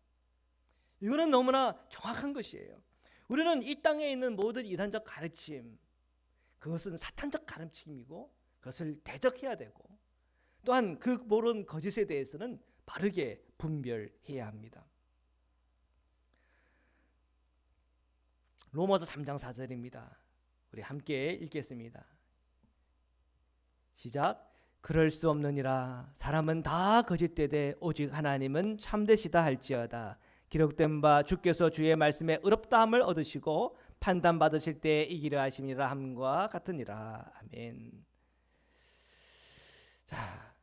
이거는 너무나 정확한 것이에요. 우리는 이 땅에 있는 모든 이단적 가르침, 그것은 사탄적 가르침이고 그것을 대적해야 되고 또한 그 모든 거짓에 대해서는 바르게 분별해야 합니다. 로마서 3장 4절입니다. 우리 함께 읽겠습니다. 시작. 그럴 수 없느니라. 사람은 다 거짓되되 오직 하나님은 참되시다 할지어다. 기록된 바 주께서 주의 말씀에 의롭다함을 얻으시고 판단받으실 때 이기려 하심이라 함과 같으니라. 아멘. 자,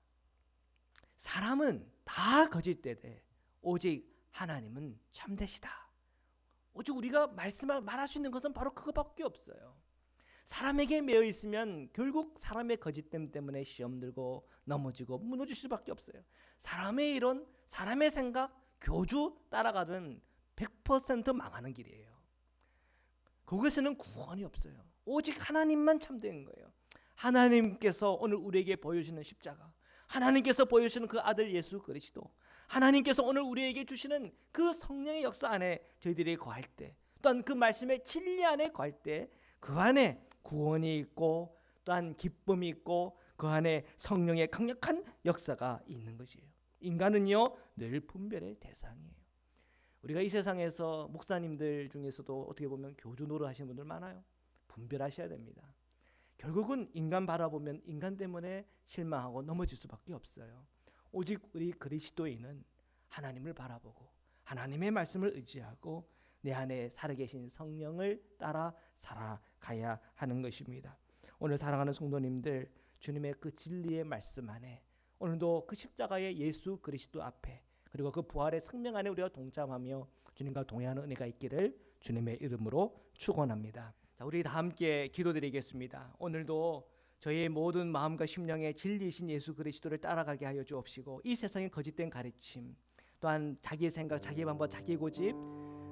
사람은 다 거짓되되 오직 하나님은 참되시다. 오직 우리가 말할 수 있는 것은 바로 그거밖에 없어요. 사람에게 매여 있으면 결국 사람의 거짓됨 때문에 시험 들고 넘어지고 무너질 수밖에 없어요. 사람의 이론, 사람의 생각, 교주 따라가면 100% 망하는 길이에요. 거기서는 구원이 없어요. 오직 하나님만 참된 거예요. 하나님께서 오늘 우리에게 보여주시는 십자가, 하나님께서 보여주시는 그 아들 예수 그리스도, 하나님께서 오늘 우리에게 주시는 그 성령의 역사 안에 저희들이 거할 때, 또한 그 말씀의 진리 안에 거할 때 그 안에 구원이 있고 또한 기쁨이 있고 그 안에 성령의 강력한 역사가 있는 것이에요. 인간은요 늘 분별의 대상이에요. 우리가 이 세상에서 목사님들 중에서도 어떻게 보면 교주 노릇하시는 분들 많아요. 분별하셔야 됩니다. 결국은 인간 바라보면 인간 때문에 실망하고 넘어질 수밖에 없어요. 오직 우리 그리스도인은 하나님을 바라보고 하나님의 말씀을 의지하고 내 안에 살아계신 성령을 따라 살아가야 하는 것입니다. 오늘 사랑하는 성도님들, 주님의 그 진리의 말씀 안에 오늘도 그 십자가의 예수 그리스도 앞에 그리고 그 부활의 생명 안에 우리가 동참하며 주님과 동행하는 은혜가 있기를 주님의 이름으로 축원합니다. 자, 우리 다 함께 기도드리겠습니다. 오늘도 저희의 모든 마음과 심령에 진리이신 예수 그리스도를 따라가게 하여 주옵시고 이 세상의 거짓된 가르침 또한 자기 생각, 자기 방법, 자기 고집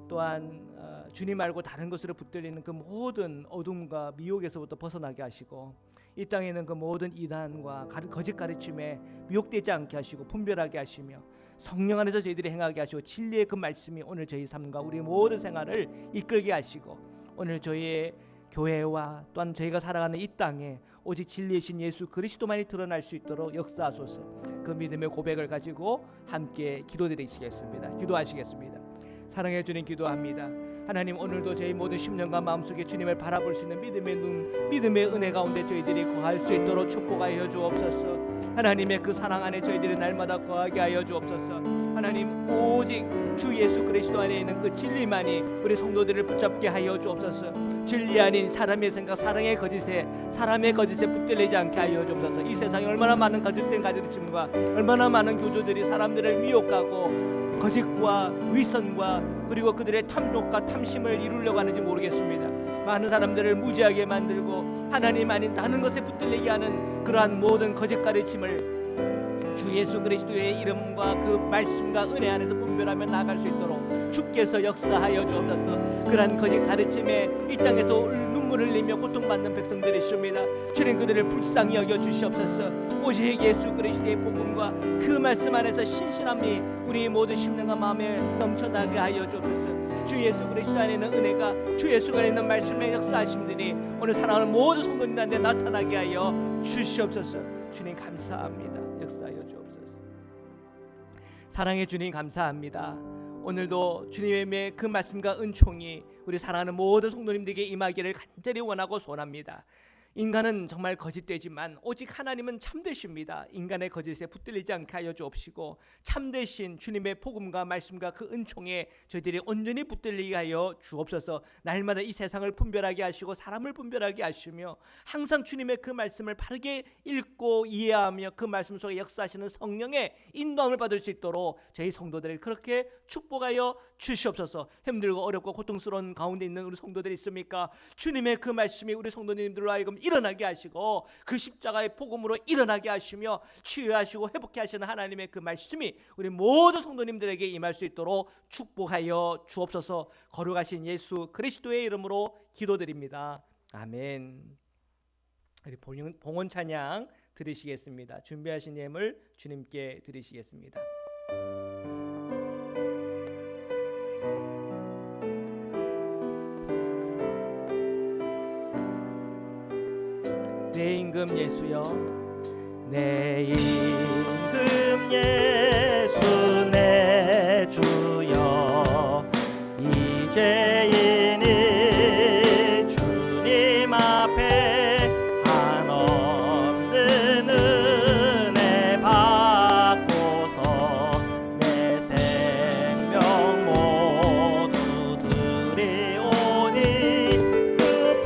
또한 주님 말고 다른 것으로 붙들리는 그 모든 어둠과 미혹에서부터 벗어나게 하시고 이 땅에 있는 그 모든 이단과 거짓 가르침에 미혹되지 않게 하시고 분별하게 하시며 성령 안에서 저희들이 행하게 하시고 진리의 그 말씀이 오늘 저희 삶과 우리 모든 생활을 이끌게 하시고 오늘 저희의 교회와 또한 저희가 살아가는 이 땅에 오직 진리이신 예수 그리스도만이 드러날 수 있도록 역사하소서. 그 믿음의 고백을 가지고 함께 기도드리시겠습니다. 기도하시겠습니다. 사랑해 주님 기도합니다. 하나님 오늘도 저희 모든 심령과 마음속에 주님을 바라볼 수 있는 믿음의 눈, 믿음의 은혜 가운데 저희들이 거할 수 있도록 축복하여 주옵소서. 하나님의 그 사랑 안에 저희들이 날마다 거하게 하여 주옵소서. 하나님 오직 주 예수 그리스도 안에 있는 그 진리만이 우리 성도들을 붙잡게 하여 주옵소서. 진리 아닌 사람의 생각, 사랑의 거짓에 붙들리지 않게 하여 주옵소서. 이 세상에 얼마나 많은 거짓된 가르침과 얼마나 많은 교조들이 사람들을 미혹하고 거짓과 위선과 그리고 그들의 탐욕과 탐심을 이루려고 하는지 모르겠습니다. 많은 사람들을 무지하게 만들고 하나님 아닌 다른 것에 붙들리게 하는 그러한 모든 거짓 가르침을 주 예수 그리스도의 이름과 그 말씀과 은혜 안에서 분별하며 나아갈 수 있도록 주께서 역사하여 주옵소서. 그러한 거짓 가르침에 이 땅에서 눈물을 흘리며 고통받는 백성들이 있습니다. 주님 그들을 불쌍히 여겨 주시옵소서. 오직 예수 그리스도의 복음과 그 말씀 안에서 신실함이 우리 모두 심령과 마음에 넘쳐나게 하여 주옵소서. 주 예수 그리스도 안에 있는 은혜가 주 예수 안에 있는 말씀의 역사하심들이 오늘 사랑하는 모든 성도님들한테 나타나게 하여 주시옵소서. 주님 감사합니다. 역사하여 주옵소서. 사랑해 주님 감사합니다. 오늘도 주님의 그 말씀과 은총이 우리 사랑하는 모든 성도님들에게 임하기를 간절히 원하고 소원합니다. 인간은 정말 거짓되지만 오직 하나님은 참되십니다. 인간의 거짓에 붙들리지 않게 하여 주옵시고 참되신 주님의 복음과 말씀과 그 은총에 저희들이 온전히 붙들리게 하여 주옵소서. 날마다 이 세상을 분별하게 하시고 사람을 분별하게 하시며 항상 주님의 그 말씀을 바르게 읽고 이해하며 그 말씀 속에 역사하시는 성령의 인도함을 받을 수 있도록 저희 성도들을 그렇게 축복하여 주시옵소서. 힘들고 어렵고 고통스러운 가운데 있는 우리 성도들이 있습니까? 주님의 그 말씀이 우리 성도님들로 하여금 일어나게 하시고 그 십자가의 복음으로 일어나게 하시며 치유하시고 회복케 하시는 하나님의 그 말씀이 우리 모든 성도님들에게 임할 수 있도록 축복하여 주옵소서. 거룩하신 예수 그리스도의 이름으로 기도드립니다. 아멘. 우리 봉헌 찬양 드리시겠습니다. 준비하신 예물 주님께 드리시겠습니다. 내 임금 예수여, 내 임금 예수 내 주여, 이제이니 주님 앞에 한없는 은혜 받고서 내 생명 모두 드리오니 그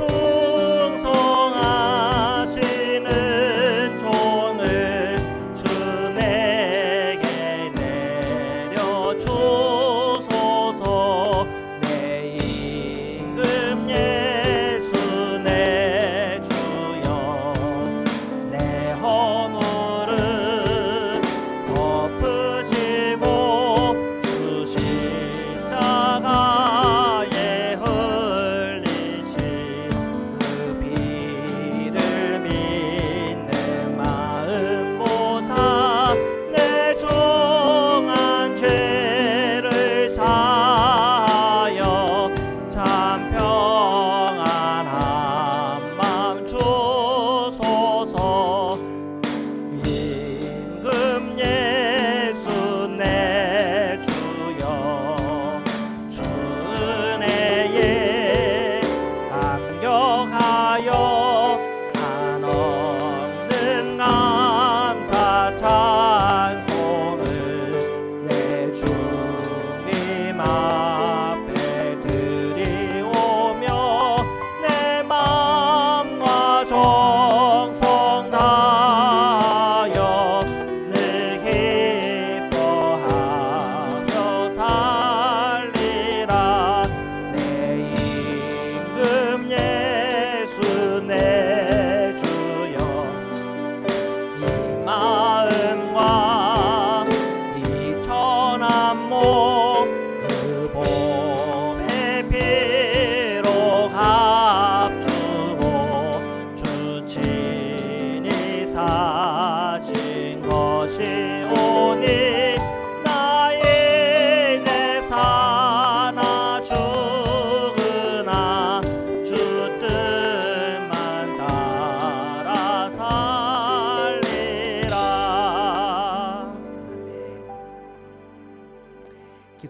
풍성하시는 종을 주 내게 내려주소서. 내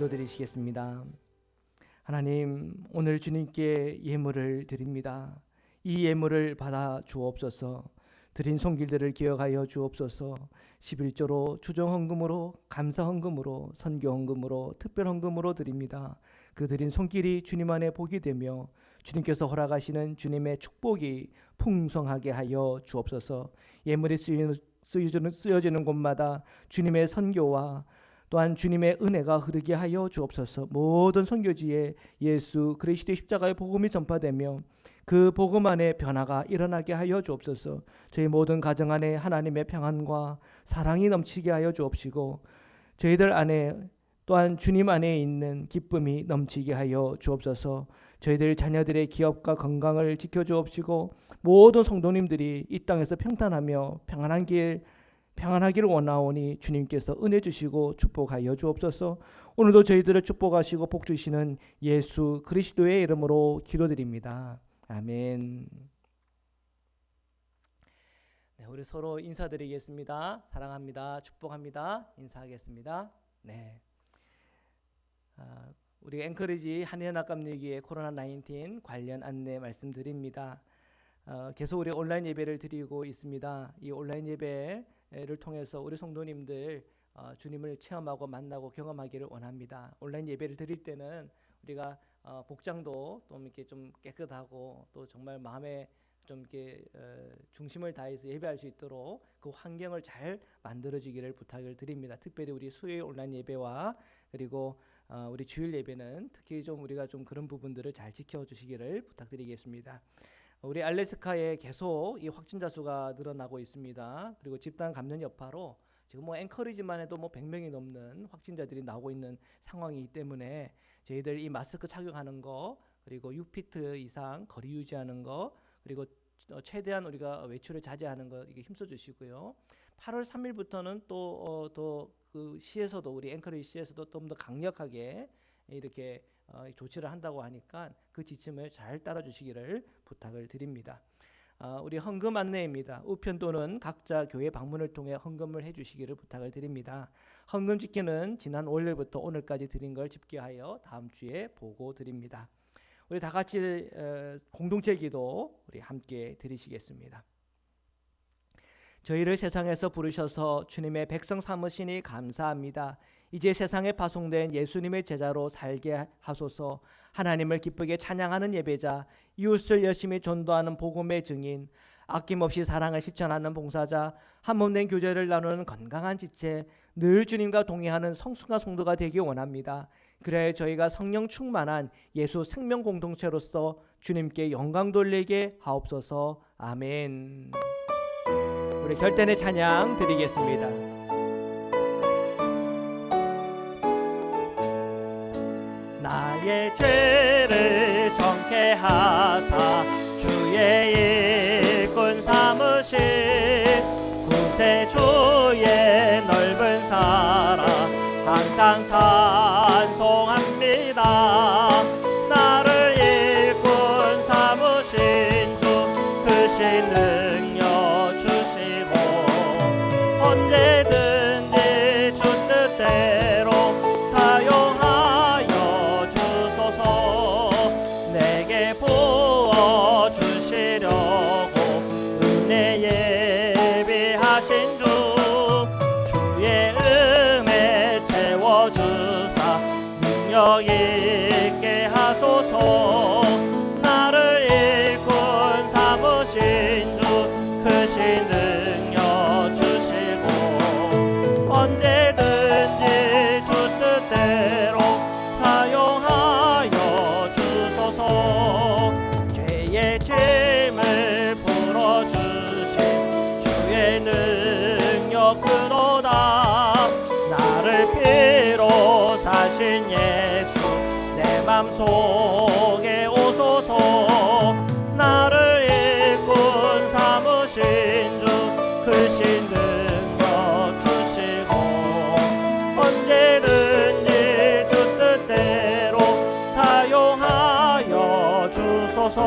기도드리시겠습니다. 하나님, 오늘 주님께 예물을 드립니다. 이 예물을 받아 주옵소서. 드린 손길들을 기억하여 주옵소서. 11조로 추정헌금으로 감사헌금으로 선교헌금으로 특별헌금으로 드립니다. 그 드린 손길이 주님 안에 복이 되며 주님께서 허락하시는 주님의 축복이 풍성하게 하여 주옵소서. 예물이 쓰여지는 곳마다 주님의 선교와 또한 주님의 은혜가 흐르게 하여 주옵소서. 모든 선교지에 예수 그리스도의 십자가의 복음이 전파되며 그 복음 안에 변화가 일어나게 하여 주옵소서. 저희 모든 가정 안에 하나님의 평안과 사랑이 넘치게 하여 주옵시고 저희들 안에 또한 주님 안에 있는 기쁨이 넘치게 하여 주옵소서. 저희들 자녀들의 기업과 건강을 지켜주옵시고 모든 성도님들이 이 땅에서 평탄하며 평안하기를 원하오니 주님께서 은혜 주시고 축복하여 주옵소서. 오늘도 저희들을 축복하시고 복 주시는 예수 그리스도의 이름으로 기도드립니다. 아멘. 네, 우리 서로 인사드리겠습니다. 사랑합니다. 축복합니다. 인사하겠습니다. 네. 우리 앵커리지 한인학감리기의 코로나19 관련 안내 말씀드립니다. 계속 우리 온라인 예배를 드리고 있습니다. 이 온라인 예배를 통해서 우리 성도님들 주님을 체험하고 만나고 경험하기를 원합니다. 온라인 예배를 드릴 때는 우리가 복장도 또 이렇게 좀 깨끗하고 또 정말 마음에 좀 이렇게 중심을 다해서 예배할 수 있도록 그 환경을 잘 만들어주기를 부탁을 드립니다. 특별히 우리 수요일 온라인 예배와 그리고 우리 주일 예배는 특히 좀 우리가 좀 그런 부분들을 잘 지켜주시기를 부탁드리겠습니다. 우리 알래스카에 계속 이 확진자 수가 늘어나고 있습니다. 그리고 집단 감염 여파로 지금 뭐 앵커리지만 해도 뭐 100명이 넘는 확진자들이 나오고 있는 상황이기 때문에 저희들 이 마스크 착용하는 거 그리고 6피트 이상 거리 유지하는 거 그리고 최대한 우리가 외출을 자제하는 거 이게 힘써 주시고요. 8월 3일부터는 또 그 시에서도 우리 앵커리지 시에서도 좀 더 강력하게 이렇게 조치를 한다고 하니까 그 지침을 잘 따라 주시기를 부탁을 드립니다. 우리 헌금 안내입니다. 우편 또는 각자 교회 방문을 통해 헌금을 해주시기를 부탁을 드립니다. 헌금 집계는 지난 월요일부터 오늘까지 드린 걸 집계하여 다음 주에 보고 드립니다. 우리 다 같이 공동체 기도 우리 함께 드리시겠습니다. 저희를 세상에서 부르셔서 주님의 백성 삼으시니 감사합니다. 이제 세상에 파송된 예수님의 제자로 살게 하소서. 하나님을 기쁘게 찬양하는 예배자, 이웃을 열심히 전도하는 복음의 증인, 아낌없이 사랑을 실천하는 봉사자, 한몸된 교제를 나누는 건강한 지체, 늘 주님과 동행하는 성숙한 성도가 되기 원합니다. 그래야 저희가 성령 충만한 예수 생명 공동체로서 주님께 영광 돌리게 하옵소서. 아멘. 우리 결단의 찬양 드리겠습니다. 나의 죄를 정케 하사 주의 일꾼 삼으신 구세주의 넓은 사랑 항상 찬송합니다. 나를 일꾼 삼으신 주 크신 능력 주시고 언제든지 주 뜻대로 사용하여 주소서. 내게 부어주시려고 은혜 예비하신 주 주의 음에 채워주사 능력 있게 하소서. 나를 일꾼 삼으신 주 크신 능력 주시고 언제든지 주 뜻대로 사용하여 주소서. 죄의 짐을 풀어주신 주의 능력 그로다. 나를 피로 사신 예수 내 맘속에 오소서. 나를 일꾼 삼으신 주 크신 능력 주시고 언제든지 주 뜻대로 사용하여 주소서.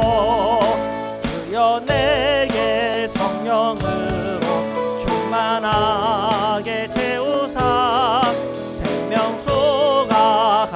주여 내게 성령으로 충만하게 채우사 생명수가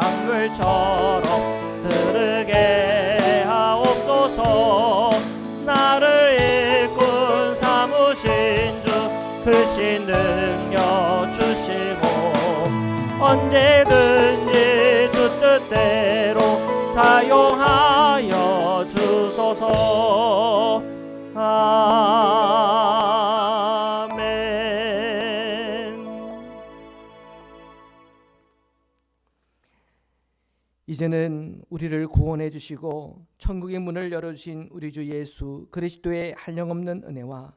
이제는 우리를 구원해 주시고 천국의 문을 열어주신 우리 주 예수 그리스도의 한량없는 은혜와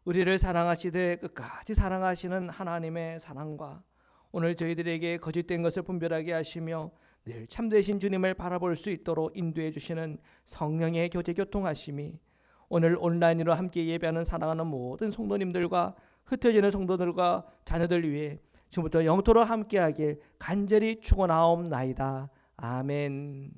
우리를 사랑하시되 끝까지 사랑하시는 하나님의 사랑과 오늘 저희들에게 거짓된 것을 분별하게 하시며 늘 참되신 주님을 바라볼 수 있도록 인도해 주시는 성령의 교제 교통하심이 오늘 온라인으로 함께 예배하는 사랑하는 모든 성도님들과 흩어지는 성도들과 자녀들 위해 지금부터 영토로 함께하길 간절히 축원하옵나이다. 아멘.